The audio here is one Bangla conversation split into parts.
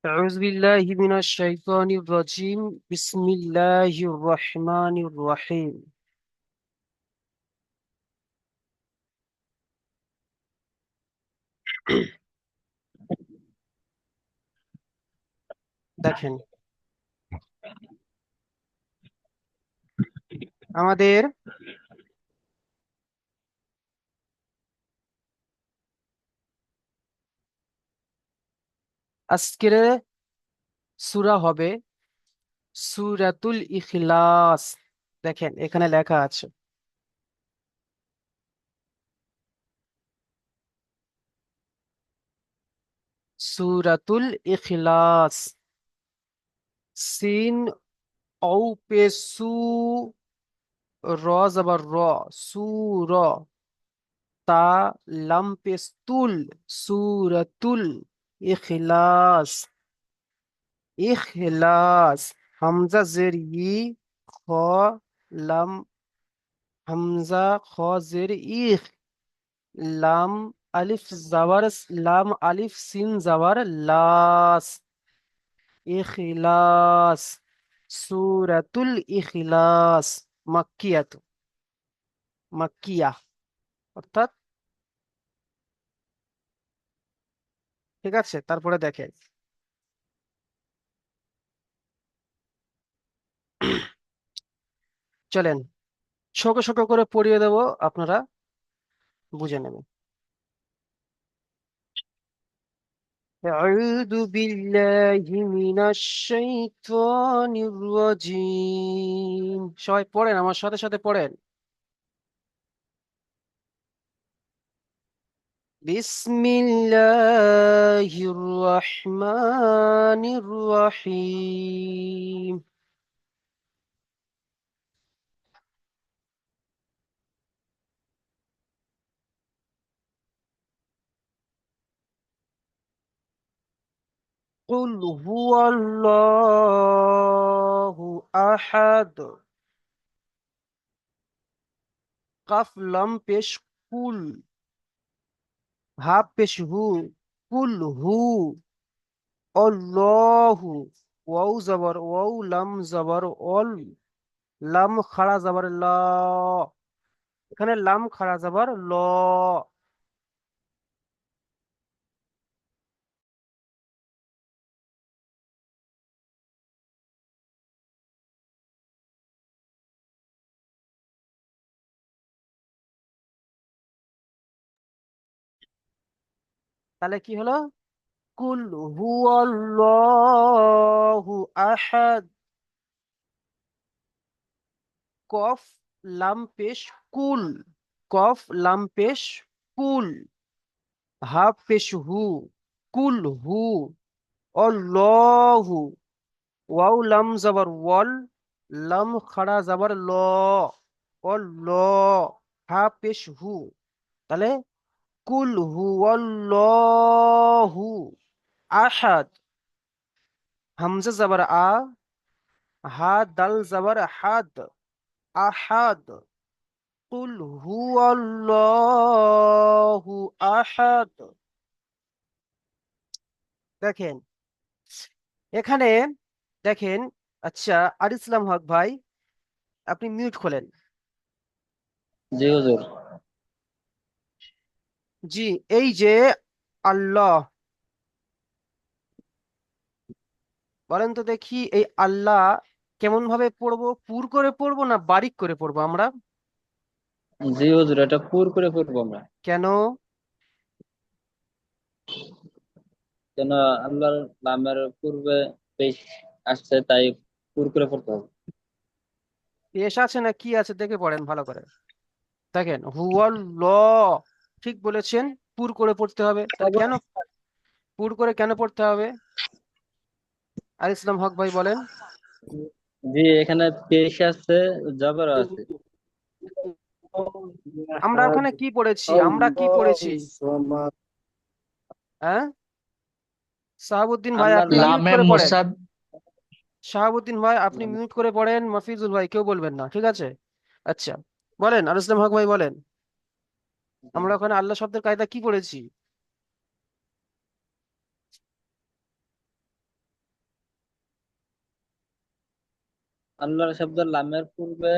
أعوذ بالله من الشيطان الرجيم بسم الله الرحمن الرحيم দেখেন আমাদের আজকের সূরা হবে সূরাতুল ইখলাস। দেখেন এখানে লেখা আছে সূরাতুল ইখলাস। সিন ঔ পে সু, র জবর র, সূর। তা লাম পেশ তুল, সূরাতুল ইখলাস। ইখলাস, হামজা জের ই, খ লাম, হামজা খ জের ইখ, লাম আলিফ জাবার, লাম আলিফ সিন জাবার লাস। ইখলাস, সূরাতুল ইখলাস। মাক্কিয়াত, মাক্কিয়া অর্থাৎ, ঠিক আছে। তারপরে দেখে চলেন ছোট ছোট করে পড়িয়ে দেব, আপনারা বুঝে নেবেন। أعوذ بالله من الشيطان الرجيم। সবাই পড়েন, আমার সাথে সাথে পড়েন। بسم الله الرحمن الرحيم. قل هو الله أحد. قف لم পেশ কুল, হা পেশ হু, কুল হু। অল্লাহু, ওয়াও জবর ওয়াও, লাম জবর অল, লাম খাড়া জবর ল, এখানে লাম খাড়া জবর ল। তাহলে কি হলো? কুল হুয়াল্লাহু আহাদ। কফ লাম পেশ কুল, কফ লাম পেশ কুল, হা পেশ হু, কুল হু। অল্লাহু, ওয়াও লাম জবর ওয়াল, লাম খাড়া জবর ল, অল্ল, হা পেশ হু। তাহলে কুল হুয়াল্লাহু আহাদ, হামজা জবর আ, হা দাল জবর হাদ, আহাদ। কুল হুয়াল্লাহু আহাদ। দেখেন এখানে, দেখেন। আচ্ছা, আর ইসলাম হক ভাই, আপনি মিউট খোলেন। জি হুজুর। জি, এই যে আল্লাহ, বলেন তো দেখি এই আল্লাহ কেমন ভাবে পড়বো? পুর করে পড়বো না বারিক করে পড়বো আমরা? জি হুজুর, এটা পুর করে পড়বো আমরা। কেন? কেন? আল্লাহর নামের পূর্বে পেশ আসছে, তাই পুর করে পড়তে হবে। পেশ আছে না কি আছে দেখে পড়েন ভালো করে। দেখেন হুয়াল ল, ঠিক বলেছেন, পুর করে পড়তে হবে। তাহলে কেন পুর করে কেন পড়তে হবে? আর ইসলাম হক ভাই বলেন। জি, এখানে পেশ আছে, জবর আছে। আমরা ওখানে কি পড়েছি? আমরা কি পড়েছি? হ্যাঁ, শাহাবুদ্দিন ভাই আল্লাহর আপনি নাম মিউট লামে করে পড়েন। মুসাদ। শাহাবুদ্দিন ভাই আপনি মিউট করে পড়েন, মফিজুল ভাই কেউ বলবেন না, ঠিক আছে? আচ্ছা, বলেন আর ইসলাম হক ভাই বলেন। আমরা ওখানে আল্লাহ শব্দের কায়দা কি পড়েছি? আল্লাহর শব্দ লামের পূর্বে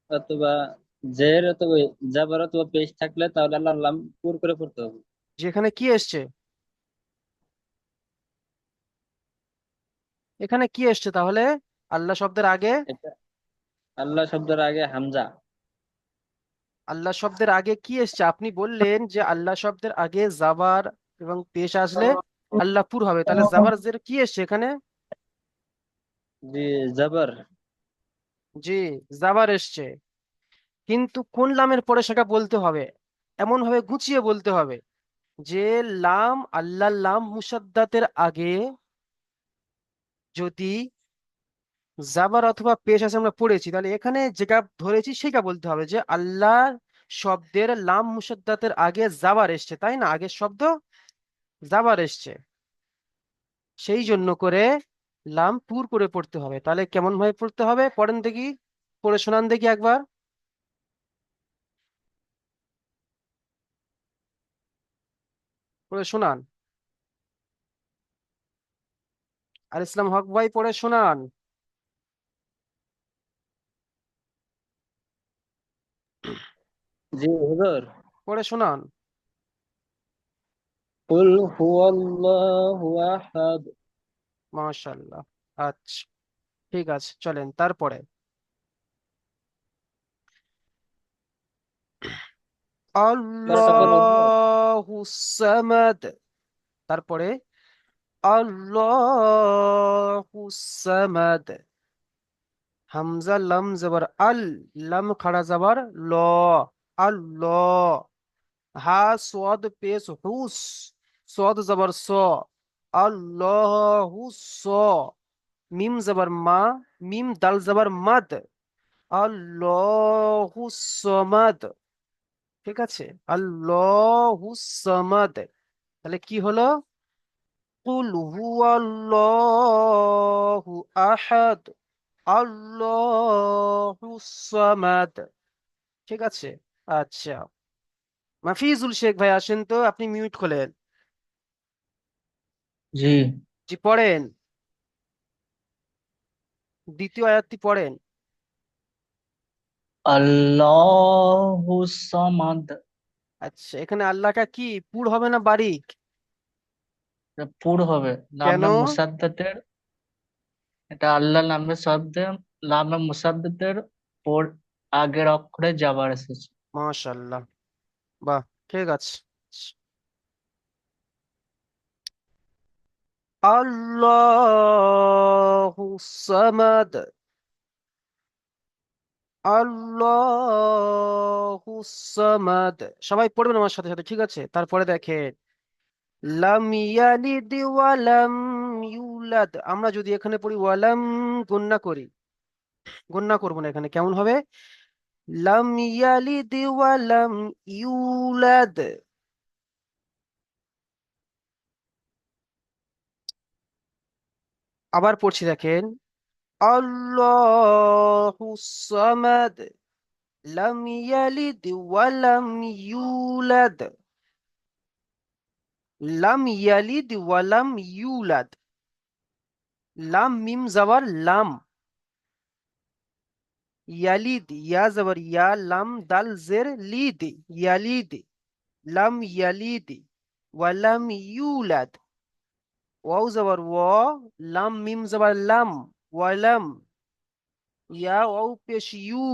অথবা জের অথবা জাবার অথবা পেশ থাকলে তাহলে আল্লাহর লাম পুর করে পড়তে হবে। যেখানে কি এসছে, এখানে কি এসছে তাহলে আল্লাহ শব্দের আগে? এটা আল্লাহ শব্দের আগে হামজা। আল্লাহ শব্দের আগে কি এসছে? আপনি বললেন যে আল্লাহ শব্দের আগে জাবার এবং পেশ আসলে আল্লাহপুর হবে, তাহলে জাবার জের কি এসছে এখানে? জি, জাবার। জি, জাবার এসছে, কিন্তু কোন লামের পরে সেটা বলতে হবে, এমন ভাবে গুছিয়ে বলতে হবে যে লাম, আল্লাহ লাম মুসাদ্দাতের আগে যদি জাবার অথবা পেশ আছে আমরা পড়েছি, তাহলে এখানে যেটা ধরেছি সেটা বলতে হবে যে আল্লাহ শব্দের লাম মুসাদ্দাতের আগে জাবার এসছে, তাই না? আগের শব্দ জাবার এসছে, সেই জন্য করে লাম পুর করে পড়তে হবে। তাহলে কেমন ভাবে পড়তে হবে পড়েন দেখি, পড়ে শোনান দেখি একবার, পড়ে শোনান। আর ইসলাম হক ভাই পড়ে শোনান। জি হুজুর। পড়ে শোনান। কুল হুয়াল্লাহু আহাদ। মাশাআল্লাহ। আচ্ছা, ঠিক আছে, চলেন তারপরে। পরেরটা পড়বো হুজুর। আল্লাহু সামাদ, তারপরে আল্লাহু সামাদ, হামজা লাম জবর আল, লাম খাড়া জবর ল, আল্লাহ, হা সোয়াদ পেশ হুস, সোয়াদ জবর স, আল্লাহু স, মিম জবর মা, মিম দাল জবর মাদ, আল্লাহু সমাদ। ঠিক আছে, আল্লাহু সমাদ, তাহলে কি হলো? কুল হুয়াল্লাহু আহাদ, আল্লাহু সামাদ। ঠিক আছে, আচ্ছা, মাফিজুল শেখ ভাই আসেন তো, আপনি মিউট খোলেন। জি। জি পড়েন, দ্বিতীয় আয়াতটি পড়েন। আল্লাহু সামাদ। আচ্ছা, এখানে আল্লাহটা কি পুর হবে না বারিক? এটা পুর হবে। কেন? লামে মুসাদ্দাতের, এটা আল্লাহ নামের শব্দে লামে মুসাদ্দাতের পর আগের অক্ষরে যাবার এসেছে। মাশাআল্লাহ, বাহ, ঠিক আছে। আল্লাহু সামাদ, আল্লাহু সামাদ, সবাই পড়বেন আমার সাথে সাথে, ঠিক আছে? তারপরে দেখেন, লাম ইয়ালিদ ওয়ালাম ইউলাদ, আমরা যদি এখানে পড়ি ওয়ালাম, গণ্যা করি, গণ্যা করবো না, এখানে কেমন হবে? লাম ইয়ালিদ ওয়ালাম ইউলাদ, আবার পড়ছি দেখেন, আল্লাহু সামাদ, লাম ইয়ালিদ ওয়ালাম ইউলাদ, লাম ইয়ালিদ ওয়ালাম ইউলাদ, লাম মিম জবর লাম, ইয়ালিদ ইয়া জবর ইয়া, লাম দাল জের লিদ, ইয়ালিদ, লাম ইয়ালিদ ওয়ালাম ইউলাদ, ওয়াও জবর ওয়া, লাম মিম জবর লাম, ওয়ালাম, ইয়া ওয়াও পেশ ইউ,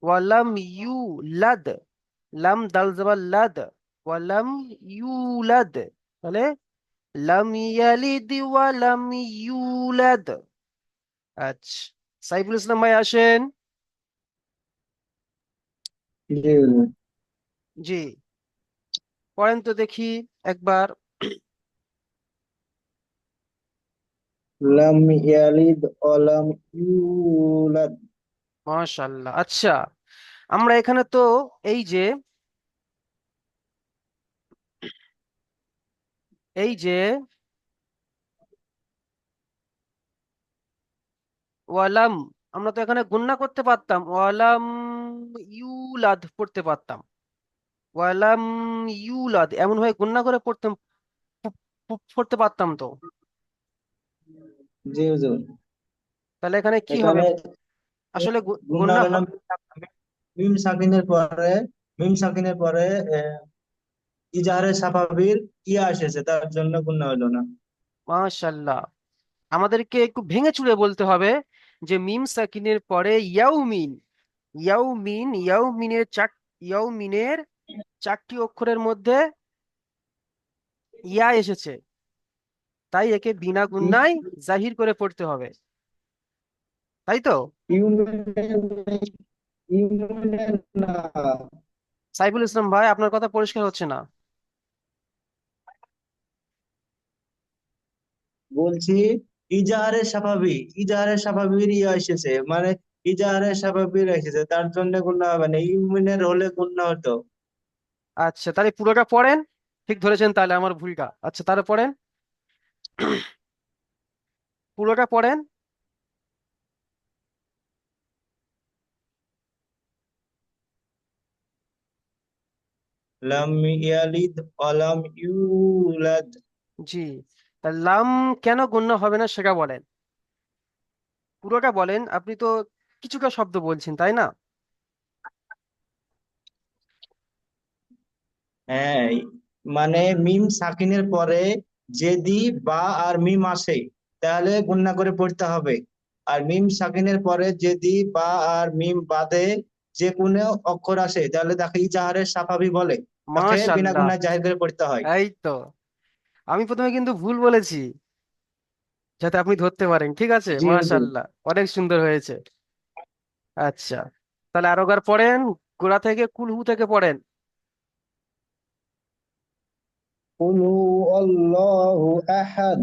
ওয়ালাম ইউ লাদ, লাম দাল জবর লাদ, ওয়ালাম ইউলাদ, তাহলে লাম ইয়ালিদ ওয়ালাম ইউলাদ। আচ্ছা, সাইফুল ইসলাম ভাই আসেন। জি হুজুর। জি, পড়েন তো দেখি একবার। লাম ইয়ালিদ ওয়া লাম ইউলাদ। মাশাআল্লাহ। আচ্ছা, আমরা এখানে তো এই যে, এই যে ওয়ালাম, আমরা তো এখানে গুণনা করতে পারতাম, ওয়ালাম ইউলাদ পড়তে পারতাম, ওয়ালাম ইউলাদ এমন ভাবে গুণনা করে পড়তাম, পড়তে পারতাম তো। জি হুজুর। তাহলে এখানে কি হবে? এখানে আসলে গুণনা গুণনা হলো না মিম সাকিনের পরে, মিম সাকিনের পরে ইজাহারে সাফাবির ইয়া এসেছে, তার জন্য গুণনা হলো না। মাশাল্লাহ, আমাদেরকে একটু ভেঙে চুরে বলতে হবে যে মিম সাকিনের পরে ইয়াউমিন, ইয়াউমিনের চারটি অক্ষরের মধ্যে ইয়া এসেছে, তাই একে বিনা ই- গুণনায় জাহির করে পড়তে হবে, তাই তো? ইউমিনের ইউমিনের না, সাইফুল ইসলাম ভাই, আপনার কথা পরিষ্কার হচ্ছে না। বলছি ইজাহারে সাফাবির ইয়া এসেছে, মানে ইজাহারে সাফাবির এসেছে, তার জন্য গুণনা হবে না, ইউমিনের হলে গুণনা হতো। আচ্ছা, তাহলে পুরোটা পড়েন। ঠিক ধরেছেন, তাহলে আমার ভুলটা। আচ্ছা, তাহলে পড়েন, পুরোটা পড়েন। লাম ইয়ালিদ ওয়ালাম ইউলাদ। জি, তা লাম কেন গণ্য হবে না সেটা বলেন, পুরোটা বলেন। আপনি তো কিছুটা শব্দ বলছেন, তাই না? হ্যাঁ, মানে মিম সাকিনের পরে যদি বা আর মিম আসে তাহলে গুণনা করে পড়তে হবে। আর মিম সাকিনের পরে যদি বা আর মিম বাদে যে কোনো অক্ষর আসে তাহলে তাকে ইজাহারের সাফাবি বলে, তাকে বিনা মাশাল্লাহ, গুণায় জাহির করে পড়তে হয়। এই তো। আমি প্রথমে কিন্তু ভুল বলেছি, যাতে আপনি ধরতে পারেন। ঠিক আছে, জি হুজুর। মাশাল্লাহ, অনেক সুন্দর হয়েছে। আচ্ছা, তাহলে আরো বার পড়েন, গোড়া থেকে কুলহু থেকে পড়েন। قل هو الله أحد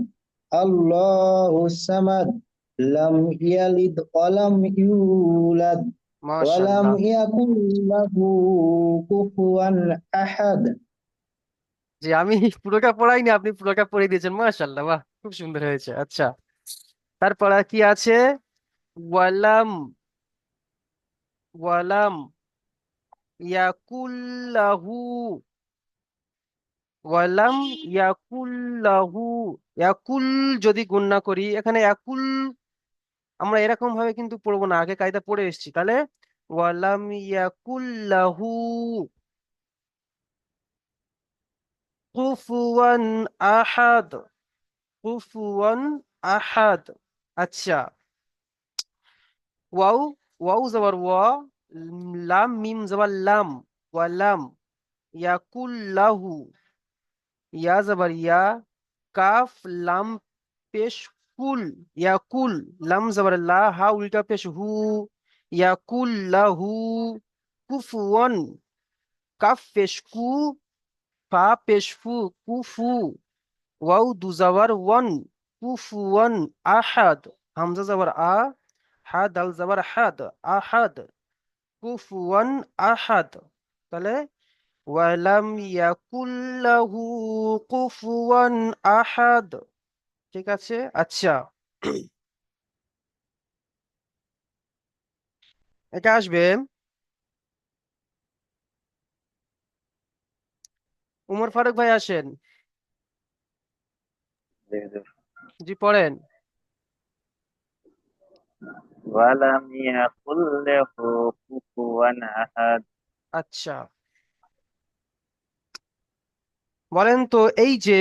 الله الصمد لم يلد ولم يولد ولم মাশাল্লাহ, يكن له كفوا أحد। যে আমি পুরোটা পড়াইনি, আপনি পুরোটা পড়ে দিয়েছেন, মাশাল্লাহ, বাহ, খুব সুন্দর হয়েছে। আচ্ছা, তারপর আর কি আছে? ওয়ালাম, ওয়ালাম ইয়াকুল্লাহু, ওয়ালাম ইয়াকুল্লাহু, ইয়াকুল যদি গুণনা করি এখানে ইয়াকুল, আমরা এরকম ভাবে কিন্তু পড়বো না, আগে কায়দা পড়ে এসেছি। তাহলে ওয়ালাম ইয়াকুল্লাহু কুফুয়ান আহাদ, কুফুয়ান আহাদ। আচ্ছা, ওয়াও, ওয়াও জবর ওয়া, লাম মিম জবর লাম, ওয়ালাম ইয়াকুল্লাহু, ইয়া জবর ইয়া, কাফ লাম পেশ কুল, ইয়াকুল, লাম জবর লা, হা উল্টা পেশ হু, ইয়াকুল্লাহু কুফুয়ান, কাফ পেশ কু, ফা পেশ ফু, কুফু, ওয়াও দু জবর ওয়ান, কুফুয়ান আহাদ, হামজা জবর আ, হা দাল জবর হাদ, আহাদ, কুফুয়ান আহাদ। তাহলে ওয়ালাম ইয়াকুল্লাহু কুফুয়ান আহাদ। ঠিক আছে। আচ্ছা, এটা আসবে, উমর ফারুক ভাই আসেন। জি, পড়েন। ওয়ালাম ইয়াকুল লাহু কুফুয়ান আহাদ। আচ্ছা, বলেন তো, এই যে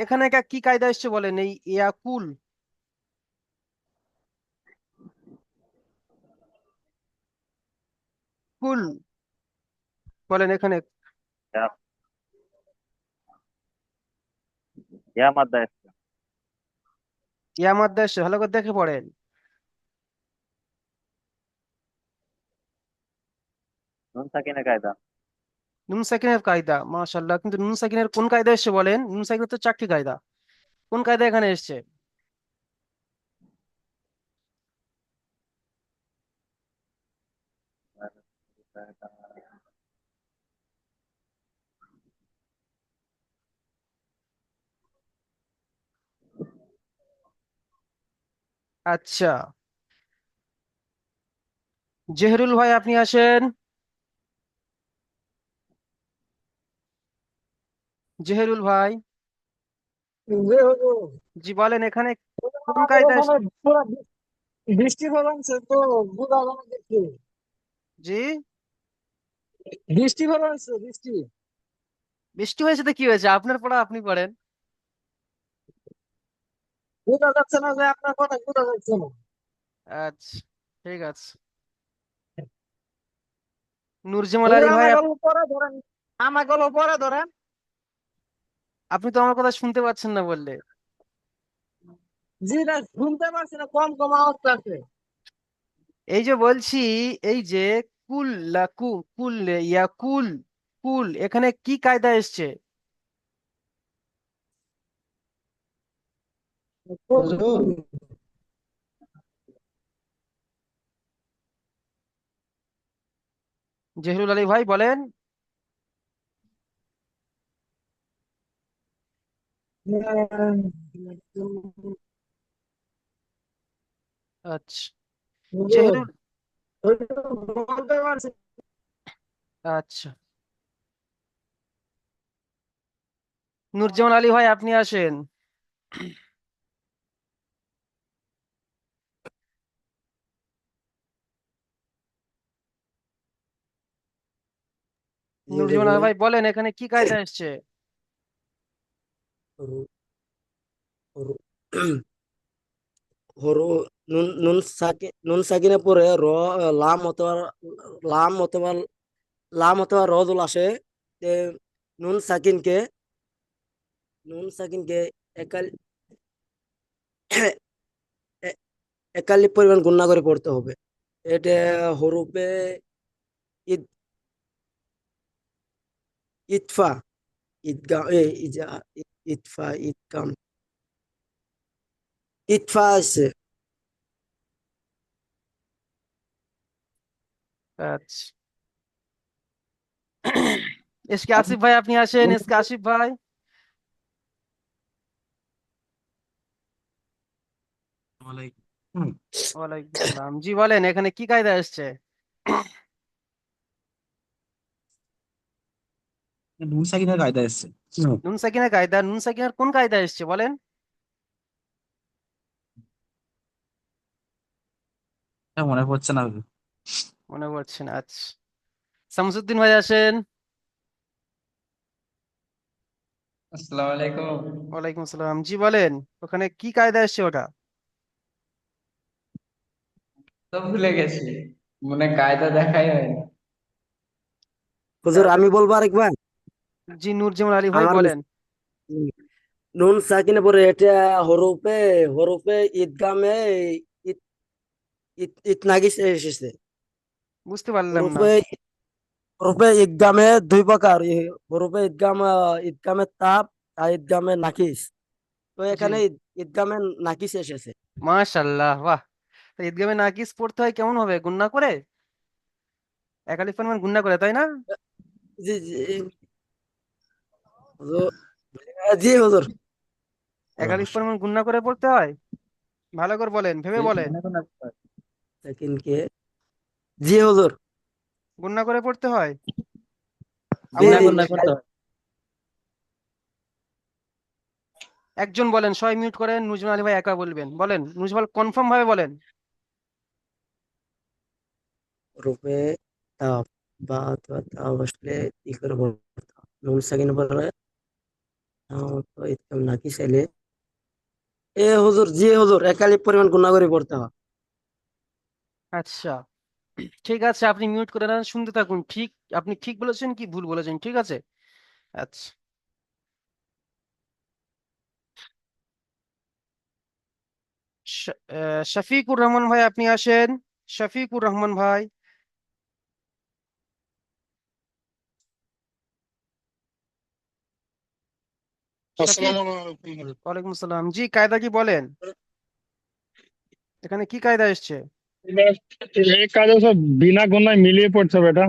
এখানে একটা কি কায়দা এসছে বলেন, এই ইয়াকুল, কুল, বলেন এখানে। ইয়া ইয়া মাদ্দা আছে। ইয়া মাদ্দা এসছে, ভালো করে দেখে পড়েন। নুন সাকিনের কায়দা। নুন সাকিনের কায়দা, মাশাআল্লাহ, কিন্তু নুন সাকিনের কোন কায়দা এসছে বলেন? নুন সাকিনের তো চারটি কায়দা, কোন কায়দা এখানে এসছে? আচ্ছা, জেহরুল ভাই আপনি আসেন। জেহরুল ভাই, জি বলেন এখানে কোন কায়দায় পুরো বৃষ্টি পড়ছে তো বোঝা যায় না দেখতে। জি বৃষ্টি পড়ছে বৃষ্টি। বৃষ্টি হয়েছে তো কি হয়েছে, আপনার পড়া আপনি পড়েন। বোঝা যাচ্ছে না যে আপনার কথা বোঝা যাচ্ছে না। আচ্ছা ঠিক আছে। নুরজামাল হুজুর আলী ভাই আমাকে পরে ধরেন, আমাকে পরে ধরেন। আপনি তো আমার কথা শুনতে পাচ্ছেন না বললে। জি না, শুনতে পারছি না, কম কম আওয়াজ আছে। এই যে বলছি, এই যে কুল লাকু কুল ইয়াকুল কুল এখানে কি কায়দা এসছে? হুজুর জহিরুল আলী ভাই বলেন। আচ্ছা হুজুর জহিরুল, বলতে পারছি। আচ্ছা নুরজামাল আলী ভাই আপনি আসেন। জি হুজুর নুরজামাল আলী বলেন। ভাই বলেন এখানে কি কায়দা এসছে? হরু হরু হরু নুন সাকিনের পরে লাম অথবা লাম অথবা লাম অথবা রদুল আসে। তে নুন সাকিনকে নুন সাকিনকে একাল এ- একালি পরিমাণ গুণনা করে পড়তে হবে। এটা হরুপে ইদ ইতফা ঈদগাম ইতফা ঈদগাম ইতফা আছে। আচ্ছা এসকে আসিফ ভাই আপনি আসেন, এসকে আসিফ ভাই। ওয়ালাইকুম সালাম, জি বলেন এখানে কি কায়দা এসছে? নুন সাকিনের কায়দা এসছে। নুন সাকিনের কায়দা, নুন সাকিনের কোন কায়দা এসছে বলেন? মনে পড়ছে না। মনে পড়ছে না, আচ্ছা শামসুদ্দিন ভাই আসেন। আসসালামু আলাইকুম। ওয়ালাইকুম সালাম, জি বলেন ওখানে কি কায়দা এসছে ওটা? তো ভুলে গেছি, মনে কায়দা দেখাই হয়নি। হুজুর আমি বলবো আরেকবার। জি নুরজামাল আলী ভাই আমার বলেন। নুন সাকিনের পরে এটা হরফে হরফে ঈদগামে ঈদ ঈদ নাগিস এসেছে। বুঝতে পারলাম না। হরফে হরফে ঈদগামে দুই প্রকার, হরফে ঈদগাম ঈদগামে তাপ আর ঈদগামে নাকিস। তো জি এখানে ঈদগামে নাকিস এসেছে। মাশাআল্লাহ, বাহ। তো ঈদগামে নাকিস পড়তে হয় কেমন হবে, গুণনা করে? এক আলিফ পরিমাণ গুণনা করে, তাই না? জি জি হুজুর, জি হুজুর। এক আলিফ পরিমাণ গুণনা করে পড়তে হয়। ভালো করে বলেন, ভেবে বলেন। সাকিনকে জি হুজুর। গুণনা করে পড়তে হয়। জি আবার গুণনা জি গুণনা করতে হয়। একজন বলেন, সবাই মিউট করেন, নুজমান আলী ভাই একা বলবেন, বলেন নুজমাল কনফার্ম ভাবে বলেন। হরফে তাপ বা অথবা তাপ আসলে কি করে বলতে হবে? নুন সাকিনের পরে তো ঈদগাম নাকিস এলে এ হুজুর, জি হুজুর, একালি পরিমাণ গুণা করে পড়তে হয়। আচ্ছা ঠিক আছে, আপনি মিউট করে নেন, শুনতে থাকুন। ঠিক, আপনি ঠিক বলেছেন কি ভুল বলেছেন, ঠিক আছে? আচ্ছা শফিকুর রহমান ভাই আপনি আসেন। শফিকুর রহমান ভাই। শফিক, আসসালামু আলাইকুম। ওয়ালাইকুম আসসালাম, জি কায়দা কি বলেন, এখানে কি কায়দা এসছে? এবার এই কাজে সব বিনা গুণায় মিলিয়ে পড়তে হবে, এটা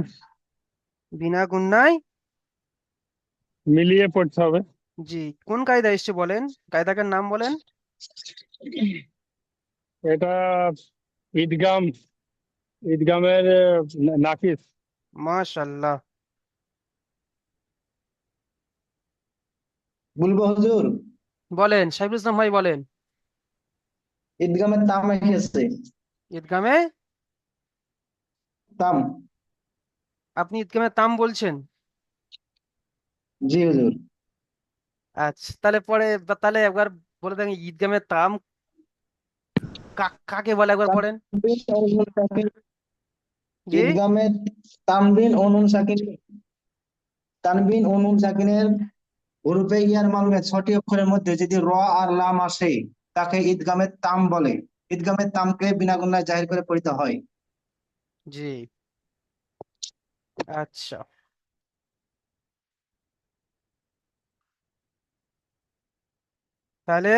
বিনা গুণনায়, মিলিয়ে পড়তে হবে। জি কোন কায়দা এসছে বলেন, কায়দাটার নাম বলেন। এটা ঈদগাম ঈদগামের নাকিস। মাশাআল্লাহ, বলবো হুজুর? বলেন সাইফুল ইসলাম ভাই বলেন। ঈদগামে তাম এসেছে। ঈদগামে তাম। আপনি ঈদগামে তাম বলছেন? জি হুজুর। আচ্ছা, তাহলে পরে তাহলে একবার বলে দেন ঈদগামে তাম কাকে বলে, একবার পড়েন। তানবিন ও নুন সাকিন। জি। ঈদগামে তানবিন ও নুন সাকিন, তানবিন ও নুন সাকিনের হরফে ইয়ার মালুমে 6টি অক্ষরের মধ্যে যদি র আর লাম আসে তাকে ঈদগামে তাম বলে। ঈদগামে তামকে বিনা গুণায় জাহির করে পড়িতে হয়। জি। আচ্ছা, তাহলে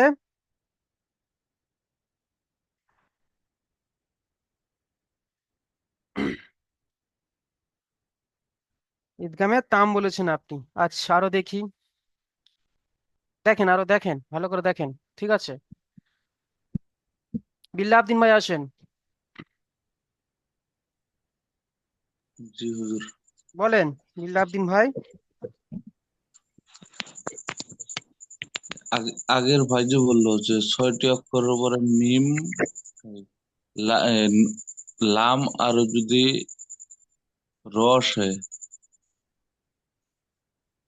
ঈদগামে তাম বলেছেন আপনি। আচ্ছা, আরো দেখি, দেখেন, আরো দেখেন, ভালো করে দেখেন। ঠিক আছে, বিল্লাহ আবদিন ভাই আসেন, জি হুজুর। বলেন বিল্লাহ আবদিন ভাই। আগের ভাই যে বললো যে 6টি অক্ষরের উপরে মিম, লাম আর যদি রস হয়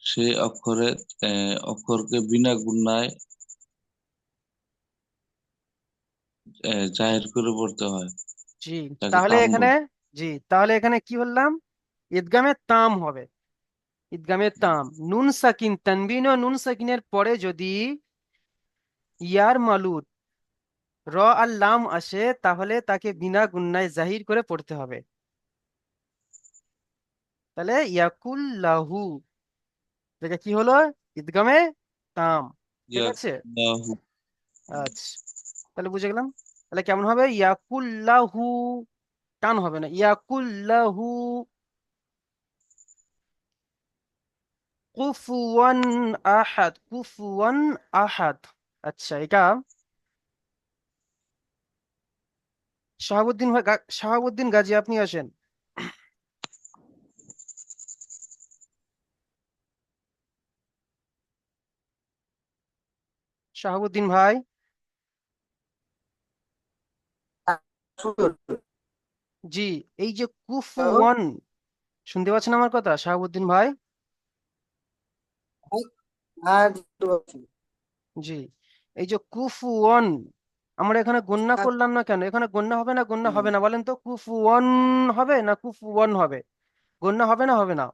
সে অক্ষরকে বিনা গুণায় জাহির করে পড়তে হয়, জি, তাকে তাহলে তাম এখানে, বলে। জি, তাহলে এখানে কি বললাম? ঈদগামে তাম হবে। ঈদগামে তাম, নুন সাকিন, তানবিন ও নুন সাকিনের পরে যদি ইয়ার মালুদ র আর লাম আসে তাহলে তাকে বিনা গুণায় জাহির করে পড়তে হবে। তাহলে ইয়াকুল্লাহু, এটা কি হলো? ঈদগামে তাম। ঠিক আছে, ইয়াকুল্লাহু। আচ্ছা, তাহলে বুঝে গেলাম। তাহলে কেমন হবে? ইয়াকুল্লাহু, টান হবে না, ইয়াকুল্লাহু কুফুয়ান আহাদ, কুফুয়ান আহাদ। আচ্ছা, এটা শাহাবুদ্দিন ভাই, শাহাবুদ্দিন গাজী আপনি আসেন। শাহাবুদ্দিন ভাই, জি, এই যে কুফুয়ান, শুনতে পাচ্ছেন আমার কথা শাহাবুদ্দিন ভাই? হ্যাঁ বুঝতে পারছি। জি, এই যে কুফুয়ান, আমরা এখানে গণ্যা করলাম না কেন? এখানে গণ্যা হবে না, গণ্যা হবে না, বলেন তো? কুফুয়ান হবে না কুফুয়ান হবে? গণ্যা হবে না, হবে না?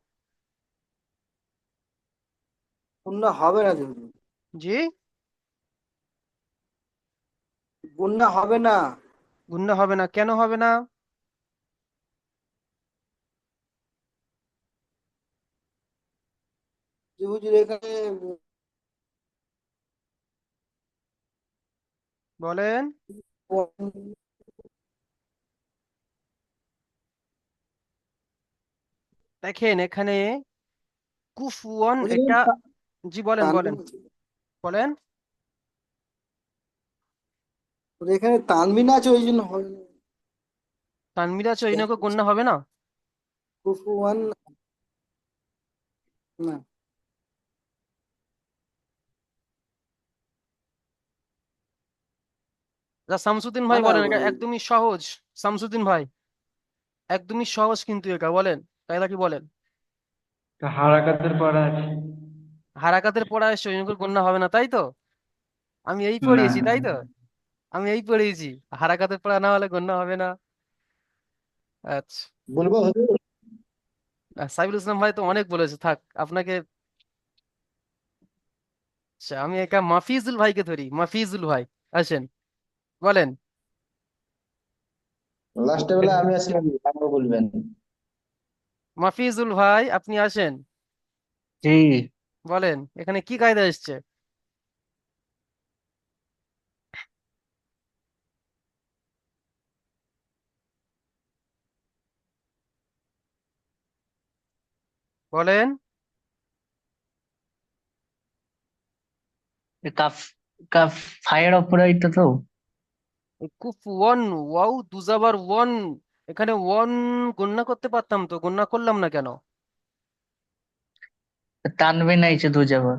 বন্যা হবে না কিন্তু, জি, বন্যা হবে না। গণ্যা হবে না, কেন হবে না? যে হুজুর এখানে বলেন। দেখেন এখানে কুফুয়ান হুজুর এটা, এখানে জি বলেন, বলেন, তানবিন আছে। বলেন। হুজুর এখানে তানবিন আছে ওই জন্য হবে না। তানমির আছে ওই নাকি গণ্যা হবে না? কুফুয়ান না। যা শামসুদ্দিন না ভাই না বলেন, এটা একদমই সহজ। শামসুদ্দিন ভাই, একদমই সহজ কিন্তু এটা, বলেন, তাই নাকি বলেন? হারাকাতের পড়া আছে। হারাকাতের পড়া এসে ওই নাকি গণ্যা হবে না, তাই তো? আমি এই না, পড়িয়েছি, তাই তো? আমি এই পড়িয়েছি, হারাকাতের পড়া না হলে গণ্যা হবে না। আচ্ছা, বলবো হুজুর? সাইফুল ইসলাম ভাই তো অনেক বলেছে, থাক আপনাকে। আচ্ছা, আমি একা মাফিজুল ভাইকে ধরি, মাফিজুল ভাই আসেন, বলেন। লাস্টে বেলা আমি আসলাম, আপনি বলবেন। মাফিজুল ভাই আপনি আসেন, জি। বলেন এখানে কি কায়দা এসছে? বলেন। কাফ, কাফ ফায়ার অপারেটর তো। কুফওয়ান, ওয়াও দুজাবার ওয়ান, এখানে ওয়ান গণনা করতে পারতাম তো, গণনা করলাম না কেন? তানবিন আইছে দু জায়গা।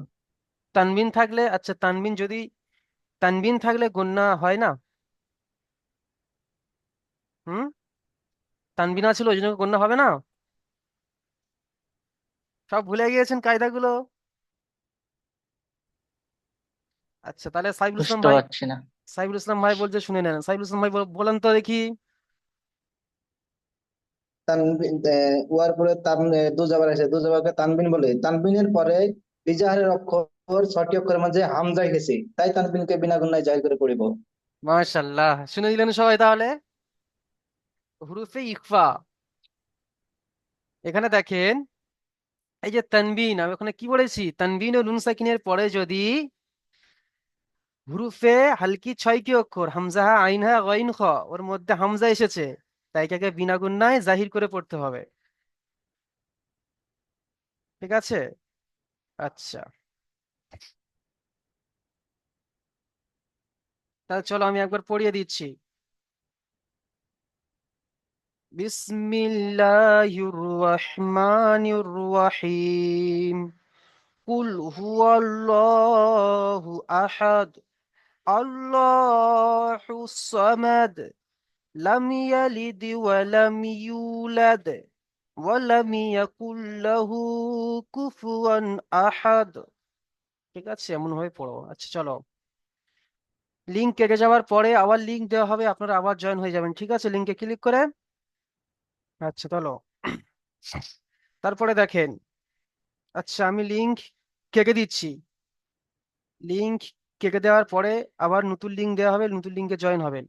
তানবিন থাকলে, আচ্ছা তানবিন যদি, তানবিন থাকলে গণনা হয় না? হুম, তানবিনা ছিল ওই জন্য গণ্য হবে না? সব ভুলে গিয়েছেন কায়দাগুলো? আচ্ছা, তাহলে সাইফুল ইসলাম বুঝতে ভাই, পারছি না। সাইফুল ইসলাম ভাই বলছে শুনে নেন। সাইফুল ইসলাম ভাই বলেন তো দেখি। তানবিন ওয়ার পরে দু জাবার আছে, দু জাবারকে তানবিন বলে। তানবিনের পরে ইজাহারের অক্ষর 6টি অক্ষরের মাঝে হামজা গেছে, তাই তানবিনকে বিনা গুণায় জাহির করে পড়িব। মাশাআল্লাহ, শুনে দিলেন সবাই তাহলে। হুরুফে ইকফা, এখানে দেখেন, এই যে তানবিন, আমি ওখানে কি বলেছি, তানবিন ও নুন সাকিনের পরে যদি হুরুফে হালকি 6টি অক্ষর হামজা হা, আইন হা, গইন খ, ওর মধ্যে হামজা এসেছে, তাই এটাকে বিনা গুণায় জাহির করে পড়তে হবে। ঠিক আছে? আচ্ছা, তাহলে চলো আমি একবার পড়িয়ে দিচ্ছি। বিসমিল্লাহির রহমানির রহিম। কুল হুয়াল্লাহু আহাদ, আল্লাহুস সামাদ, লাম ইয়ালিদ ওয়া লাম ইউলাদ ওয়া লাম ইয়াকুল লাহু কুফুয়ান আহাদ। ঠিক আছে, এমন ভাবে পড়ো। আচ্ছা চলো, লিংক কেটে যাওয়ার পরে আবার লিংক দেওয়া হবে, আপনারা আবার জয়েন হয়ে যাবেন। ঠিক আছে, লিংকে ক্লিক করে। আচ্ছা চলো, তারপরে দেখেন, আচ্ছা আমি লিংক কেটে দিচ্ছি। লিংক কেটে দেওয়ার পরে আবার নতুন লিংক দেওয়া হবে, নতুন লিংকে জয়েন হবেন।